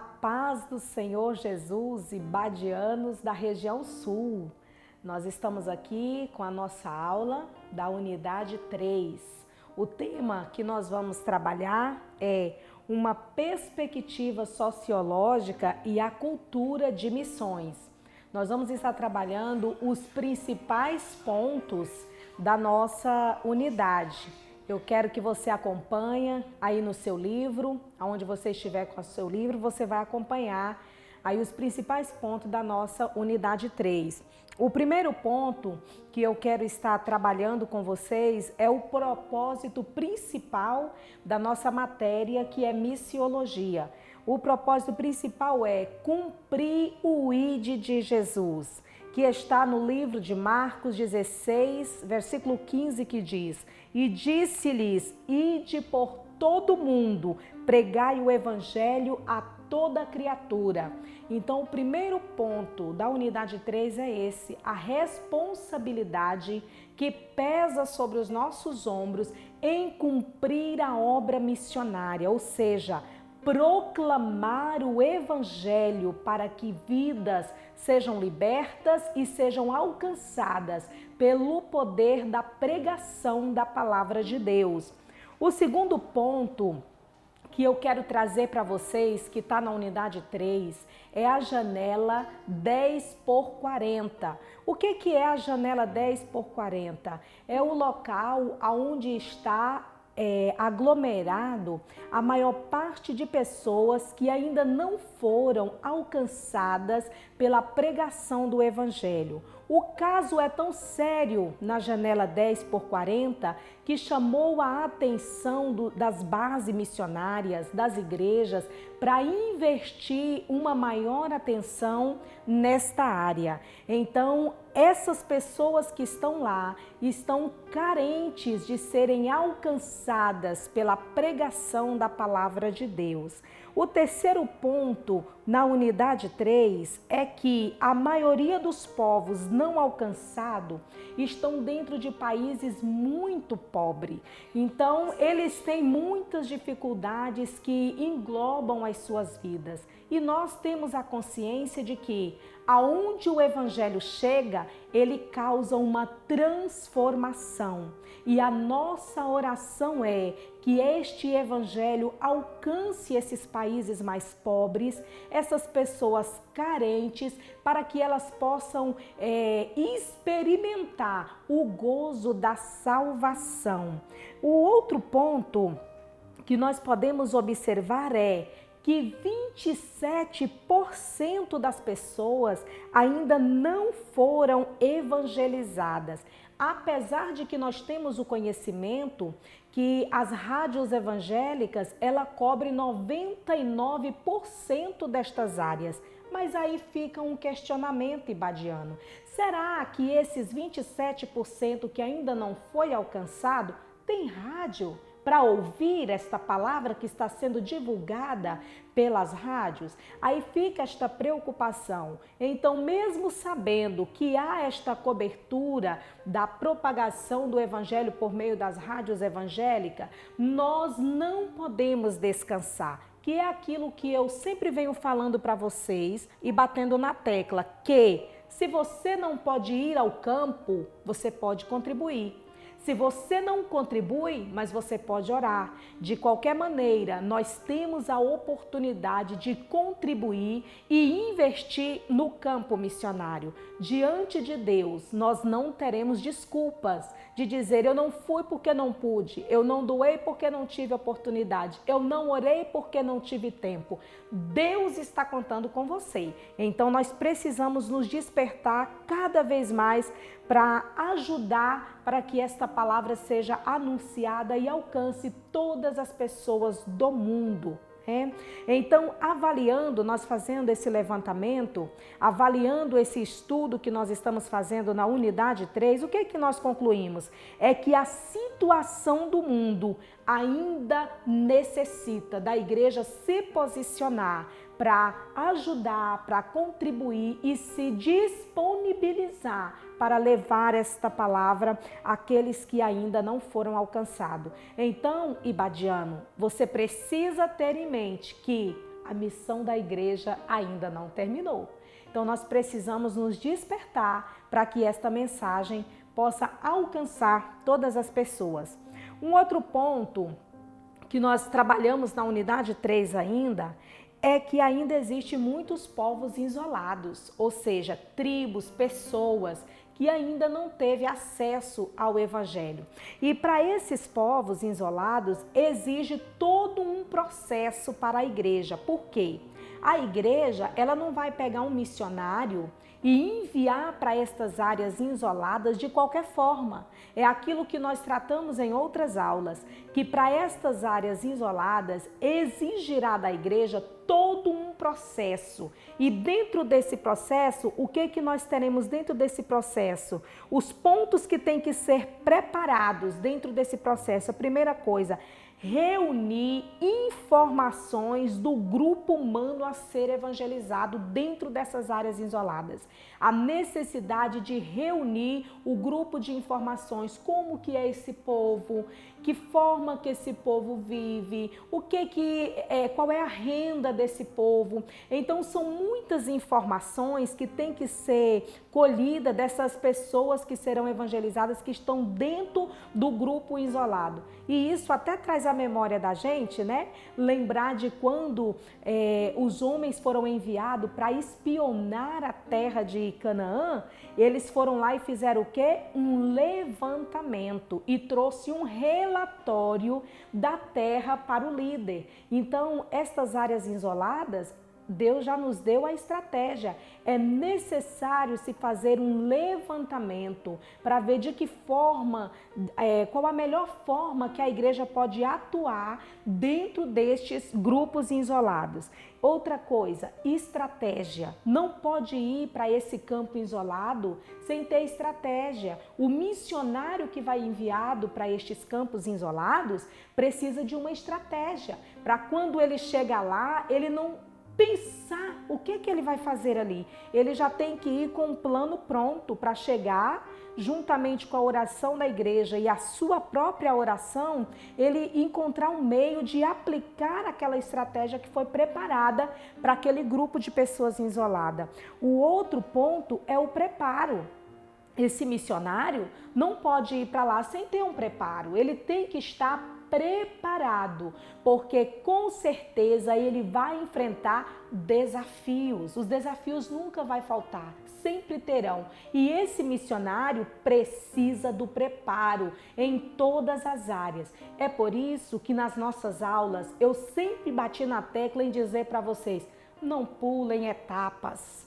paz do Senhor Jesus, ibadianos da região sul. Nós estamos aqui com a nossa aula da unidade 3. O tema que nós vamos trabalhar é uma perspectiva sociológica e a cultura de missões. Nós vamos estar trabalhando os principais pontos da nossa unidade. Eu quero que você acompanhe aí no seu livro, aonde você estiver com o seu livro, você vai acompanhar aí os principais pontos da nossa unidade 3. O primeiro ponto que eu quero estar trabalhando com vocês é o propósito principal da nossa matéria, que é missiologia. O propósito principal é cumprir o ID de Jesus, que está no livro de Marcos 16, versículo 15, que diz: "E disse-lhes, ide por todo mundo, pregai o evangelho a toda criatura." Então, o primeiro ponto da unidade 3 é esse, a responsabilidade que pesa sobre os nossos ombros em cumprir a obra missionária, ou seja, proclamar o evangelho para que vidas sejam libertas e sejam alcançadas pelo poder da pregação da palavra de Deus. O segundo ponto que eu quero trazer para vocês, que está na unidade 3, é a janela 10 por 40. O que é a janela 10 por 40? É o local onde está aglomerado a maior parte de pessoas que ainda não foram alcançadas pela pregação do evangelho. O caso é tão sério na janela 10 por 40 que chamou a atenção das bases missionárias, das igrejas, para investir uma maior atenção nesta área. Então, essas pessoas que estão lá estão carentes de serem alcançadas pela pregação da palavra de Deus. O terceiro ponto na unidade 3 é que a maioria dos povos não alcançados estão dentro de países muito pobres. Então, eles têm muitas dificuldades que englobam as suas vidas. E nós temos a consciência de que aonde o evangelho chega, ele causa uma transformação. E a nossa oração é que este evangelho alcance esses países mais pobres, essas pessoas carentes, para que elas possam experimentar o gozo da salvação. O outro ponto que nós podemos observar é que 27% das pessoas ainda não foram evangelizadas. Apesar de que nós temos o conhecimento que as rádios evangélicas, ela cobre 99% destas áreas. Mas aí fica um questionamento ibadiano. Será que esses 27% que ainda não foi alcançado tem rádio para ouvir esta palavra que está sendo divulgada pelas rádios? Aí fica esta preocupação. Então, mesmo sabendo que há esta cobertura da propagação do evangelho por meio das rádios evangélicas, nós não podemos descansar, que é aquilo que eu sempre venho falando para vocês e batendo na tecla, que se você não pode ir ao campo, você pode contribuir. Se você não contribui, mas você pode orar. De qualquer maneira, nós temos a oportunidade de contribuir e investir no campo missionário. Diante de Deus, nós não teremos desculpas de dizer: eu não fui porque não pude, eu não doei porque não tive oportunidade, eu não orei porque não tive tempo. Deus está contando com você. Então, nós precisamos nos despertar cada vez mais para ajudar para que esta palavra seja anunciada e alcance todas as pessoas do mundo. Então, avaliando, nós fazendo esse levantamento, avaliando esse estudo que nós estamos fazendo na unidade 3, o que é que nós concluímos? É que a situação do mundo ainda necessita da igreja se posicionar para ajudar, para contribuir e se disponibilizar para levar esta palavra àqueles que ainda não foram alcançados. Então, ibadiano, você precisa ter em mente que a missão da igreja ainda não terminou. Então nós precisamos nos despertar para que esta mensagem possa alcançar todas as pessoas. Um outro ponto que nós trabalhamos na unidade 3 ainda, é que ainda existe muitos povos isolados, ou seja, tribos, pessoas que ainda não teve acesso ao evangelho. E para esses povos isolados exige todo um processo para a igreja. Por quê? A igreja, ela não vai pegar um missionário e enviar para estas áreas isoladas de qualquer forma. É aquilo que nós tratamos em outras aulas, que para estas áreas isoladas exigirá da igreja todo um processo. E dentro desse processo, o que nós teremos dentro desse processo? Os pontos que têm que ser preparados dentro desse processo. A primeira coisa, reunir informações do grupo humano a ser evangelizado dentro dessas áreas isoladas. A necessidade de reunir o grupo de informações, como que é esse povo, que forma que esse povo vive, qual é a renda desse povo. Então são muitas informações que têm que ser colhidas dessas pessoas que serão evangelizadas, que estão dentro do grupo isolado. E isso até traz a memória da gente, né? Lembrar de quando os homens foram enviados para espionar a terra de Canaã, eles foram lá e fizeram o quê? Um levantamento e trouxe um relatório da terra para o líder. Então, estas áreas isoladas, Deus já nos deu a estratégia. É necessário se fazer um levantamento para ver de que forma, qual a melhor forma que a igreja pode atuar dentro destes grupos isolados. Outra coisa, estratégia. Não pode ir para esse campo isolado sem ter estratégia. O missionário que vai enviado para estes campos isolados precisa de uma estratégia. Para quando ele chega lá, ele não pensar o que ele vai fazer ali. Ele já tem que ir com um plano pronto para chegar, juntamente com a oração da igreja e a sua própria oração, ele encontrar um meio de aplicar aquela estratégia que foi preparada para aquele grupo de pessoas isoladas. O outro ponto é o preparo. Esse missionário não pode ir para lá sem ter um preparo. Ele tem que estar preparado, porque com certeza ele vai enfrentar desafios. Os desafios nunca vai faltar, sempre terão. E esse missionário precisa do preparo em todas as áreas. É por isso que nas nossas aulas eu sempre bati na tecla em dizer para vocês: não pulem etapas,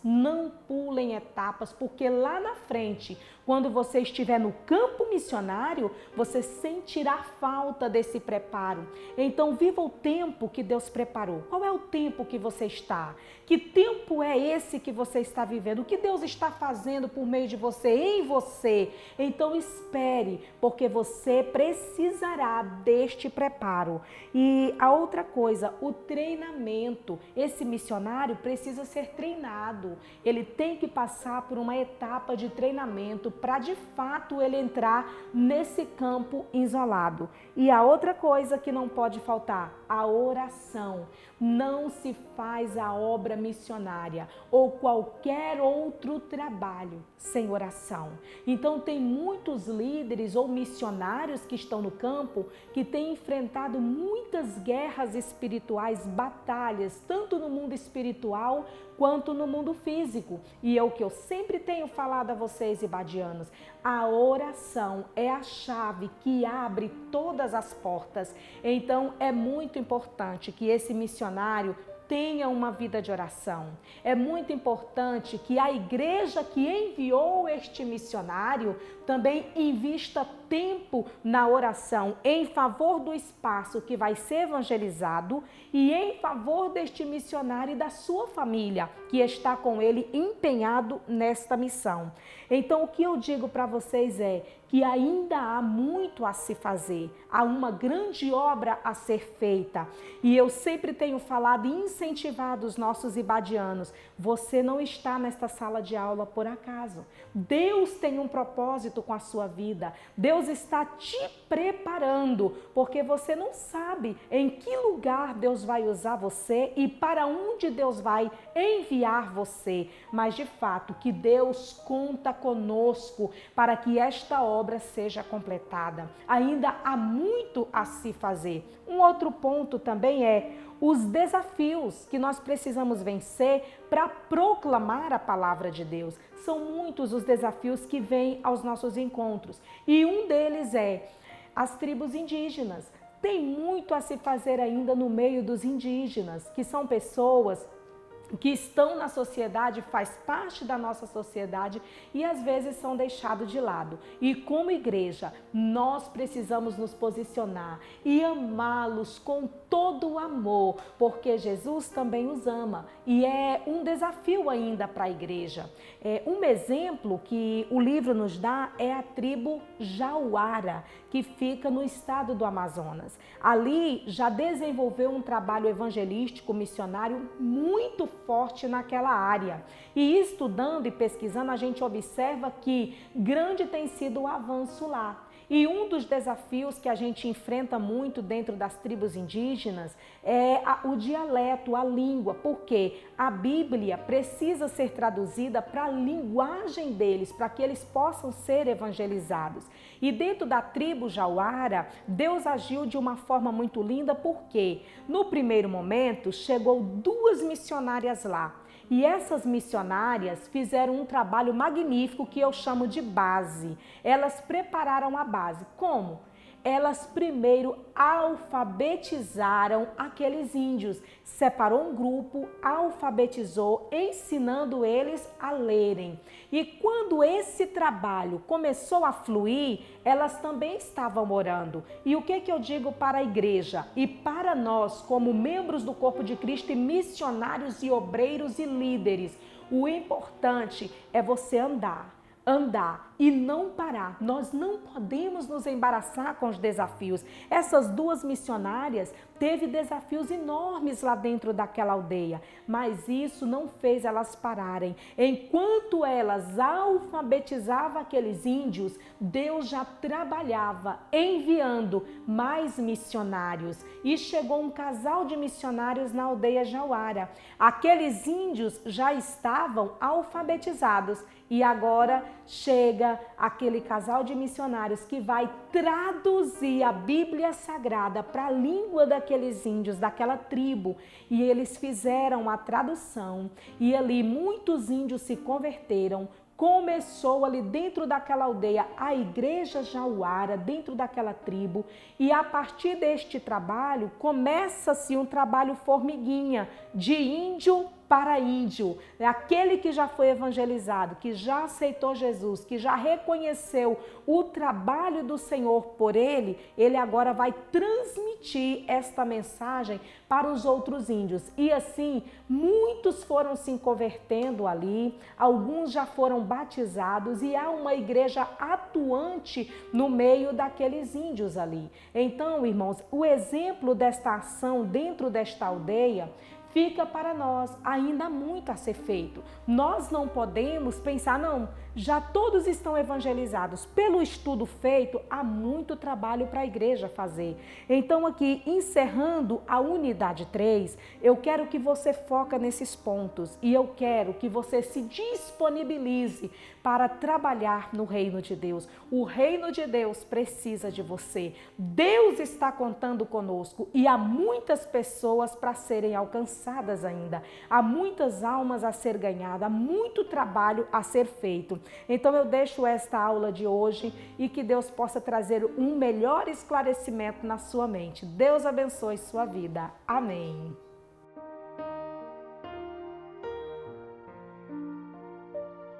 porque lá na frente, quando você estiver no campo missionário, você sentirá falta desse preparo. Então, viva o tempo que Deus preparou. Qual é o tempo que você está? Que tempo é esse que você está vivendo? O que Deus está fazendo por meio de você, em você? Então, espere, porque você precisará deste preparo. E a outra coisa, o treinamento. Esse missionário precisa ser treinado. Ele tem que passar por uma etapa de treinamento para de fato ele entrar nesse campo isolado. E a outra coisa que não pode faltar, a oração. Não se faz a obra missionária ou qualquer outro trabalho sem oração. Então tem muitos líderes ou missionários que estão no campo que têm enfrentado muitas guerras espirituais, batalhas, tanto no mundo espiritual quanto no mundo físico. E é o que eu sempre tenho falado a vocês, ibadianos, a oração é a chave que abre todas as portas. Então é muito importante que esse missionário tenha uma vida de oração. É muito importante que a igreja que enviou este missionário também invista tempo na oração em favor do espaço que vai ser evangelizado e em favor deste missionário e da sua família que está com ele empenhado nesta missão. Então, o que eu digo para vocês é que ainda há muito a se fazer, há uma grande obra a ser feita. E eu sempre tenho falado e incentivados, nossos ibadianos, você não está nesta sala de aula por acaso. Deus tem um propósito com a sua vida. Deus está te preparando, porque você não sabe em que lugar Deus vai usar você e para onde Deus vai enviar você. Mas de fato que Deus conta conosco para que esta obra seja completada. Ainda há muito a se fazer. Um outro ponto também é os desafios que nós precisamos vencer para proclamar a palavra de Deus. São muitos os desafios que vêm aos nossos encontros. E um deles é as tribos indígenas. Tem muito a se fazer ainda no meio dos indígenas, que são pessoas que estão na sociedade, faz parte da nossa sociedade e às vezes são deixados de lado. E como igreja, nós precisamos nos posicionar e amá-los com todo o amor, porque Jesus também os ama e é um desafio ainda para a igreja. Um exemplo que o livro nos dá é a tribo Jauara, que fica no estado do Amazonas. Ali já desenvolveu um trabalho evangelístico missionário muito forte naquela área. E estudando e pesquisando, a gente observa que grande tem sido o avanço lá. E um dos desafios que a gente enfrenta muito dentro das tribos indígenas é o dialeto, a língua, porque a Bíblia precisa ser traduzida para a linguagem deles, para que eles possam ser evangelizados. E dentro da tribo Jauara, Deus agiu de uma forma muito linda, porque no primeiro momento chegou 2 missionárias lá. E essas missionárias fizeram um trabalho magnífico que eu chamo de base. Elas prepararam a base. Como? Elas primeiro alfabetizaram aqueles índios. Separou um grupo, alfabetizou, ensinando eles a lerem. E quando esse trabalho começou a fluir, elas também estavam orando. E o que eu digo para a igreja e para nós, como membros do corpo de Cristo e missionários e obreiros e líderes? O importante é você andar e não parar. Nós não podemos nos embaraçar com os desafios. Essas 2 missionárias teve desafios enormes lá dentro daquela aldeia, mas isso não fez elas pararem. Enquanto elas alfabetizavam aqueles índios, Deus já trabalhava enviando mais missionários. E chegou um casal de missionários na aldeia Jauara. Aqueles índios já estavam alfabetizados. E agora chega aquele casal de missionários que vai traduzir a Bíblia Sagrada para a língua daqueles índios, daquela tribo. E eles fizeram a tradução e ali muitos índios se converteram. Começou ali dentro daquela aldeia a igreja Jauara, dentro daquela tribo, e a partir deste trabalho começa-se um trabalho formiguinha, de índio para índio. Aquele que já foi evangelizado, que já aceitou Jesus, que já reconheceu o trabalho do Senhor por ele, ele agora vai transmitir esta mensagem para os outros índios. E assim, muitos foram se convertendo ali, alguns já foram batizados e há uma igreja atuante no meio daqueles índios ali. Então, irmãos, o exemplo desta ação dentro desta aldeia fica para nós, ainda há muito a ser feito. Nós não podemos pensar, não, já todos estão evangelizados. Pelo estudo feito, há muito trabalho para a igreja fazer. Então aqui, encerrando a unidade 3, eu quero que você foque nesses pontos e eu quero que você se disponibilize para trabalhar no reino de Deus. O reino de Deus precisa de você. Deus está contando conosco e há muitas pessoas para serem alcançadas ainda. Há muitas almas a ser ganhadas, há muito trabalho a ser feito. Então eu deixo esta aula de hoje e que Deus possa trazer um melhor esclarecimento na sua mente. Deus abençoe sua vida. Amém.